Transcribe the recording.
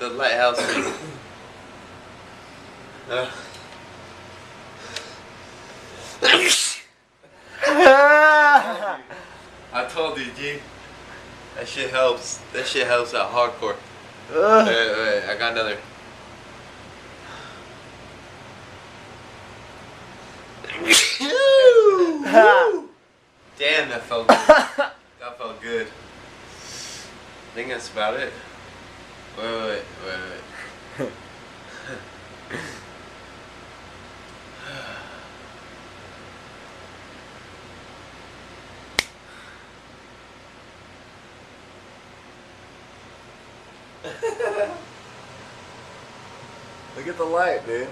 The lighthouse thing. I told you, G. That shit helps. That shit helps out hardcore. Wait, I got another. Damn, that felt good. That felt good. I think that's about it. Wait. Look at the light, dude.